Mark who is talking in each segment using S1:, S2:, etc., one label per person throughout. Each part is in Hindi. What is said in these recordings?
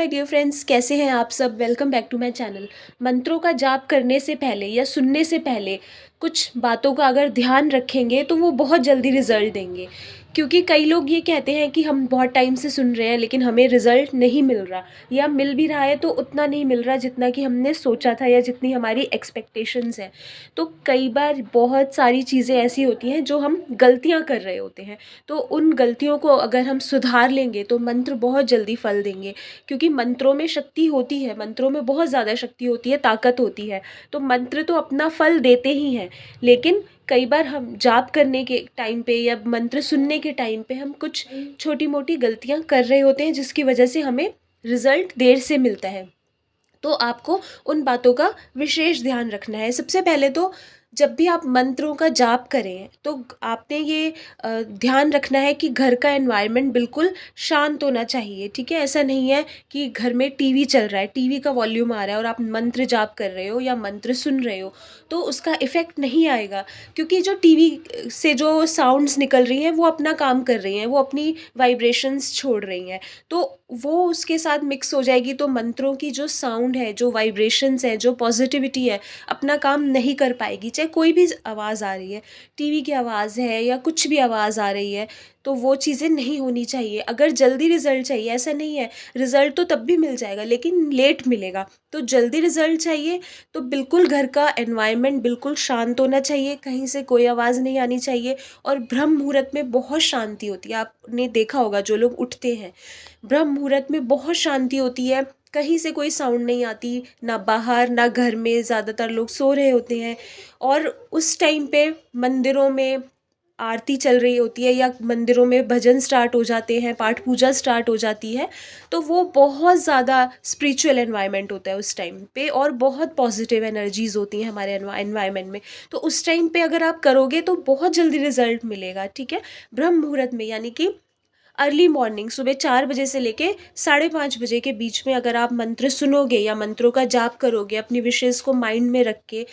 S1: माय डियर फ्रेंड्स, कैसे हैं आप सब। Welcome back to my channel. मंत्रों का जाप करने से पहले या सुनने से पहले कुछ बातों का अगर ध्यान रखेंगे तो वो बहुत जल्दी रिजल्ट देंगे। क्योंकि कई लोग ये कहते हैं कि हम बहुत टाइम से सुन रहे हैं लेकिन हमें रिजल्ट नहीं मिल रहा, या मिल भी रहा है तो उतना नहीं मिल रहा जितना कि हमने सोचा था या जितनी हमारी एक्सपेक्टेशंस है। तो कई बार बहुत सारी चीज़ें ऐसी होती हैं जो हम गलतियाँ कर रहे होते हैं। तो उन गलतियों को अगर हम सुधार लेंगे तो मंत्र बहुत जल्दी फल देंगे। क्योंकि मंत्रों में शक्ति होती है, मंत्रों में बहुत ज़्यादा शक्ति होती है, ताकत होती है। तो मंत्र तो अपना फल देते ही हैं, लेकिन कई बार हम जाप करने के टाइम पे या मंत्र सुनने के टाइम पे हम कुछ छोटी मोटी गलतियाँ कर रहे होते हैं जिसकी वजह से हमें रिज़ल्ट देर से मिलता है। तो आपको उन बातों का विशेष ध्यान रखना है। सबसे पहले तो जब भी आप मंत्रों का जाप करें तो आपने ये ध्यान रखना है कि घर का एनवायरनमेंट बिल्कुल शांत होना चाहिए। ठीक है, ऐसा नहीं है कि घर में टीवी चल रहा है, टीवी का वॉल्यूम आ रहा है और आप मंत्र जाप कर रहे हो या मंत्र सुन रहे हो तो उसका इफ़ेक्ट नहीं आएगा। क्योंकि जो टीवी से जो साउंड्स निकल रही हैं वो अपना काम कर रही हैं, वो अपनी वाइब्रेशंस छोड़ रही हैं, तो वो उसके साथ मिक्स हो जाएगी। तो मंत्रों की जो साउंड है, जो वाइब्रेशंस है, जो पॉजिटिविटी है, अपना काम नहीं कर पाएगी। चाहे कोई भी आवाज़ आ रही है, टीवी की आवाज़ है या कुछ भी आवाज़ आ रही है, तो वो चीज़ें नहीं होनी चाहिए। अगर जल्दी रिज़ल्ट चाहिए, ऐसा नहीं है, रिज़ल्ट तो तब भी मिल जाएगा लेकिन लेट मिलेगा। तो जल्दी रिज़ल्ट चाहिए तो बिल्कुल घर का एनवायरनमेंट बिल्कुल शांत होना चाहिए, कहीं से कोई आवाज़ नहीं आनी चाहिए। और ब्रह्म मुहूर्त में बहुत शांति होती है। आपने देखा होगा जो लोग उठते हैं, ब्रह्म मुहूर्त में बहुत शांति होती है, कहीं से कोई साउंड नहीं आती, ना बाहर ना घर में, ज़्यादातर लोग सो रहे होते हैं। और उस टाइम पे मंदिरों में आरती चल रही होती है या मंदिरों में भजन स्टार्ट हो जाते हैं, पाठ पूजा स्टार्ट हो जाती है। तो वो बहुत ज़्यादा स्पिरिचुअल एनवायरनमेंट होता है उस टाइम पे, और बहुत पॉजिटिव एनर्जीज़ होती हैं हमारे एनवायरनमेंट में। तो उस टाइम पे अगर आप करोगे तो बहुत जल्दी रिजल्ट मिलेगा। ठीक है, ब्रह्म मुहूर्त में यानी कि अर्ली मॉर्निंग, सुबह 4 बजे से लेके 5:30 बजे के बीच में अगर आप मंत्र सुनोगे या मंत्रों का जाप करोगे अपनी विशेज़ को माइंड में रख के,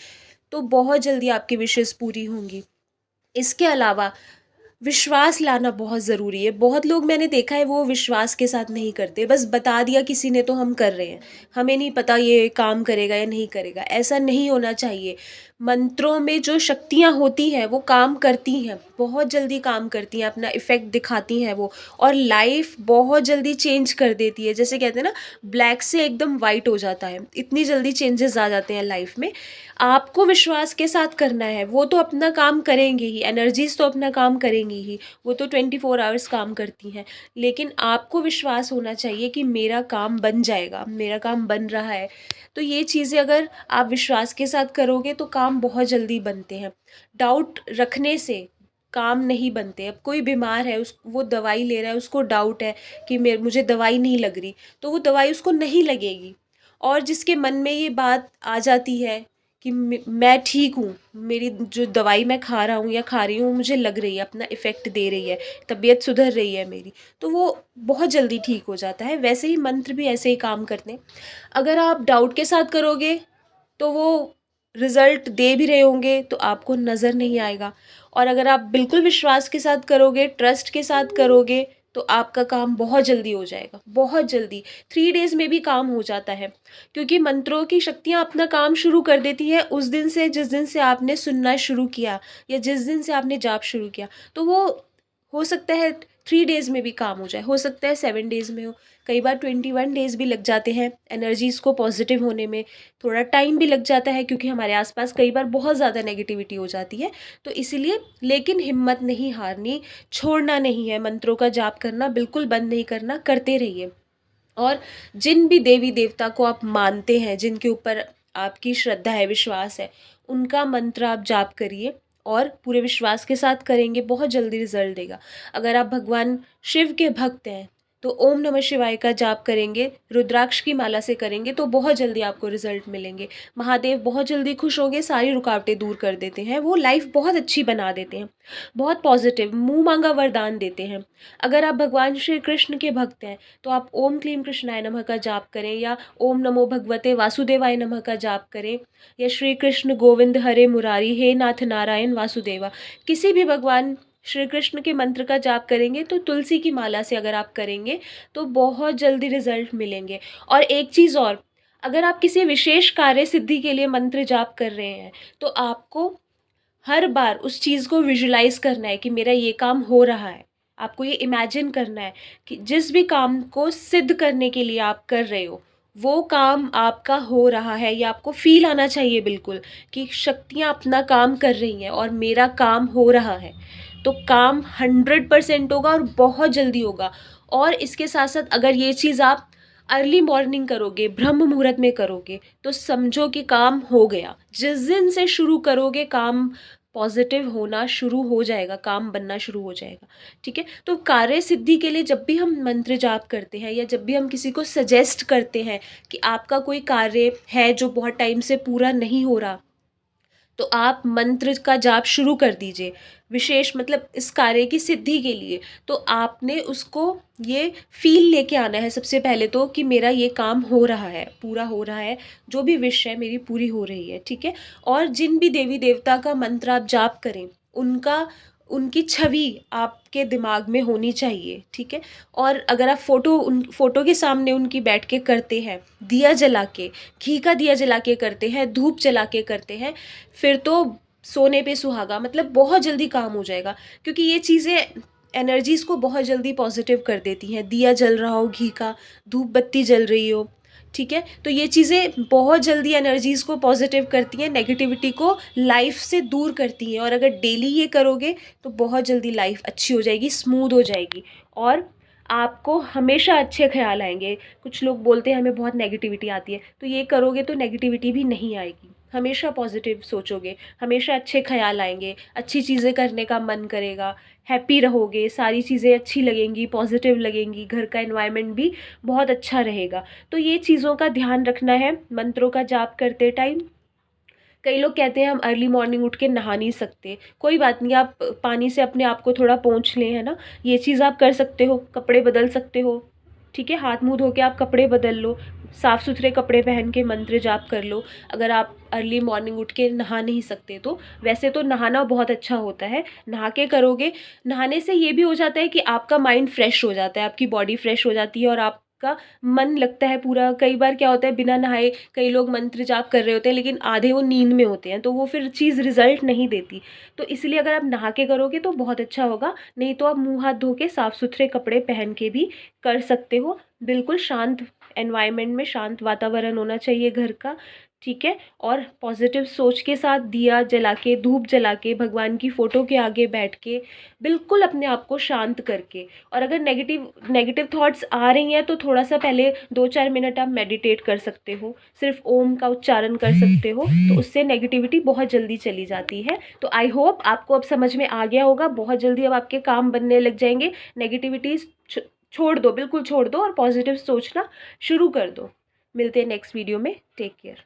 S1: तो बहुत जल्दी आपकी विशेज़ पूरी होंगी। इसके अलावा विश्वास लाना बहुत ज़रूरी है। बहुत लोग मैंने देखा है वो विश्वास के साथ नहीं करते, बस बता दिया किसी ने तो हम कर रहे हैं, हमें नहीं पता ये काम करेगा या नहीं करेगा। ऐसा नहीं होना चाहिए। मंत्रों में जो शक्तियाँ होती हैं वो काम करती हैं, बहुत जल्दी काम करती हैं, अपना इफ़ेक्ट दिखाती हैं वो, और लाइफ बहुत जल्दी चेंज कर देती है। जैसे कहते हैं ना, ब्लैक से एकदम वाइट हो जाता है, इतनी जल्दी चेंजेस आ जाते हैं लाइफ में। आपको विश्वास के साथ करना है, वो तो अपना काम करेंगे ही, एनर्जीज तो अपना काम करेंगी ही, वो तो 24 आवर्स काम करती हैं। लेकिन आपको विश्वास होना चाहिए कि मेरा काम बन जाएगा, मेरा काम बन रहा है। तो ये चीज़ें अगर आप विश्वास के साथ करोगे तो काम बहुत जल्दी बनते हैं। डाउट रखने से काम नहीं बनते। अब कोई बीमार है, उस वो दवाई ले रहा है, उसको डाउट है कि मुझे दवाई नहीं लग रही, तो वो दवाई उसको नहीं लगेगी। और जिसके मन में ये बात आ जाती है कि मैं ठीक हूँ, मेरी जो दवाई मैं खा रहा हूँ या खा रही हूँ मुझे लग रही है, अपना इफ़ेक्ट दे रही है, तबीयत सुधर रही है मेरी, तो वो बहुत जल्दी ठीक हो जाता है। वैसे ही मंत्र भी ऐसे ही काम करते हैं। अगर आप डाउट के साथ करोगे तो वो रिज़ल्ट दे भी रहे होंगे तो आपको नज़र नहीं आएगा। और अगर आप बिल्कुल विश्वास के साथ करोगे, ट्रस्ट के साथ करोगे, तो आपका काम बहुत जल्दी हो जाएगा, बहुत जल्दी। 3 डेज़ में भी काम हो जाता है। क्योंकि मंत्रों की शक्तियाँ अपना काम शुरू कर देती हैं उस दिन से, जिस दिन से आपने सुनना शुरू किया या जिस दिन से आपने जाप शुरू किया। तो वो हो सकता है 3 डेज़ में भी काम हो जाए, हो सकता है 7 डेज़ में हो, कई बार 21 डेज़ भी लग जाते हैं एनर्जीज़ को पॉजिटिव होने में। थोड़ा टाइम भी लग जाता है क्योंकि हमारे आसपास कई बार बहुत ज़्यादा नेगेटिविटी हो जाती है। तो इसीलिए, लेकिन हिम्मत नहीं हारनी, छोड़ना नहीं है, मंत्रों का जाप करना बिल्कुल बंद नहीं करना, करते रहिए। और जिन भी देवी देवता को आप मानते हैं, जिनके ऊपर आपकी श्रद्धा है, विश्वास है, उनका मंत्र आप जाप करिए और पूरे विश्वास के साथ करेंगे, बहुत जल्दी रिजल्ट देगा। अगर आप भगवान शिव के भक्त हैं तो ओम नमः शिवाय का जाप करेंगे, रुद्राक्ष की माला से करेंगे तो बहुत जल्दी आपको रिजल्ट मिलेंगे। महादेव बहुत जल्दी खुश होंगे, सारी रुकावटें दूर कर देते हैं, वो लाइफ बहुत अच्छी बना देते हैं, बहुत पॉजिटिव मुंह मांगा वरदान देते हैं। अगर आप भगवान श्री कृष्ण के भक्त हैं तो आप ओम क्लीम कृष्णाय नमः का जाप करें, या ओम नमो भगवते वासुदेवाय नमः का जाप करें, या श्री कृष्ण गोविंद हरे मुरारी हे नाथ नारायण वासुदेवा, किसी भी भगवान श्री कृष्ण के मंत्र का जाप करेंगे तो तुलसी की माला से अगर आप करेंगे तो बहुत जल्दी रिजल्ट मिलेंगे। और एक चीज़ और, अगर आप किसी विशेष कार्य सिद्धि के लिए मंत्र जाप कर रहे हैं तो आपको हर बार उस चीज़ को विजुलाइज करना है कि मेरा ये काम हो रहा है। आपको ये इमेजिन करना है कि जिस भी काम को सिद्ध करने के लिए आप कर रहे हो वो काम आपका हो रहा है। ये आपको फील आना चाहिए बिल्कुल कि शक्तियाँ अपना काम कर रही हैं और मेरा काम हो रहा है। तो काम 100% होगा और बहुत जल्दी होगा। और इसके साथ साथ अगर ये चीज़ आप अर्ली मॉर्निंग करोगे, ब्रह्म मुहूर्त में करोगे, तो समझो कि काम हो गया। जिस दिन से शुरू करोगे काम पॉजिटिव होना शुरू हो जाएगा, काम बनना शुरू हो जाएगा। ठीक है, तो कार्य सिद्धि के लिए जब भी हम मंत्र जाप करते हैं या जब भी हम किसी को सजेस्ट करते हैं कि आपका कोई कार्य है जो बहुत टाइम से पूरा नहीं हो रहा, तो आप मंत्र का जाप शुरू कर दीजिए, विशेष मतलब इस कार्य की सिद्धि के लिए। तो आपने उसको ये फील लेके आना है सबसे पहले तो कि मेरा ये काम हो रहा है, पूरा हो रहा है, जो भी विश है मेरी पूरी हो रही है। ठीक है, और जिन भी देवी देवता का मंत्र आप जाप करें उनका उनकी छवि आपके दिमाग में होनी चाहिए। ठीक है, और अगर आप फ़ोटो के सामने उनकी बैठ के करते हैं, दिया जला के, घी का दिया जला के करते हैं, धूप जला के करते हैं, फिर तो सोने पे सुहागा, मतलब बहुत जल्दी काम हो जाएगा। क्योंकि ये चीज़ें एनर्जीज़ को बहुत जल्दी पॉजिटिव कर देती हैं। दिया जल रहा हो घी का, धूप बत्ती जल रही हो, ठीक है, तो ये चीज़ें बहुत जल्दी एनर्जीज़ को पॉजिटिव करती हैं, नेगेटिविटी को लाइफ से दूर करती हैं। और अगर डेली ये करोगे तो बहुत जल्दी लाइफ अच्छी हो जाएगी, स्मूथ हो जाएगी और आपको हमेशा अच्छे ख्याल आएंगे। कुछ लोग बोलते हैं हमें बहुत नेगेटिविटी आती है, तो ये करोगे तो नेगेटिविटी भी नहीं आएगी। हमेशा पॉजिटिव सोचोगे, हमेशा अच्छे ख्याल आएंगे, अच्छी चीज़ें करने का मन करेगा, हैप्पी रहोगे, सारी चीज़ें अच्छी लगेंगी, पॉजिटिव लगेंगी, घर का एनवायरनमेंट भी बहुत अच्छा रहेगा। तो ये चीज़ों का ध्यान रखना है मंत्रों का जाप करते टाइम। कई लोग कहते हैं हम अर्ली मॉर्निंग उठ के नहा नहीं सकते, कोई बात नहीं, आप पानी से अपने आप को थोड़ा पोंछ लें, है ना, ये चीज़ आप कर सकते हो, कपड़े बदल सकते हो। ठीक है, हाथ मुँह धो के आप कपड़े बदल लो, साफ़ सुथरे कपड़े पहन के मंत्र जाप कर लो। अगर आप अर्ली मॉर्निंग उठ के नहा नहीं सकते तो वैसे तो नहाना बहुत अच्छा होता है, नहा के करोगे। नहाने से ये भी हो जाता है कि आपका माइंड फ्रेश हो जाता है, आपकी बॉडी फ्रेश हो जाती है और आपका मन लगता है पूरा। कई बार क्या होता है बिना नहाए कई लोग मंत्र जाप कर रहे होते हैं लेकिन आधे वो नींद में होते हैं, तो वो फिर चीज़ रिजल्ट नहीं देती। तो इसलिए अगर आप नहा के करोगे तो बहुत अच्छा होगा, नहीं तो आप मुँह हाथ धो के साफ़ सुथरे कपड़े पहन के भी कर सकते हो। बिल्कुल शांत एनवायरनमेंट में, शांत वातावरण होना चाहिए घर का। ठीक है, और पॉजिटिव सोच के साथ दिया जला के, धूप जला के, भगवान की फ़ोटो के आगे बैठ के, बिल्कुल अपने आप को शांत करके। और अगर नेगेटिव नेगेटिव थॉट्स आ रही हैं तो थोड़ा सा पहले 2-4 मिनट आप मेडिटेट कर सकते हो, सिर्फ ओम का उच्चारण कर सकते हो, तो उससे नेगेटिविटी बहुत जल्दी चली जाती है। तो आई होप आपको अब समझ में आ गया होगा, बहुत जल्दी अब आपके काम बनने लग जाएंगे। नेगेटिविटी छोड़ दो, बिल्कुल छोड़ दो और पॉजिटिव सोचना शुरू कर दो। मिलते हैं नेक्स्ट वीडियो में, टेक केयर।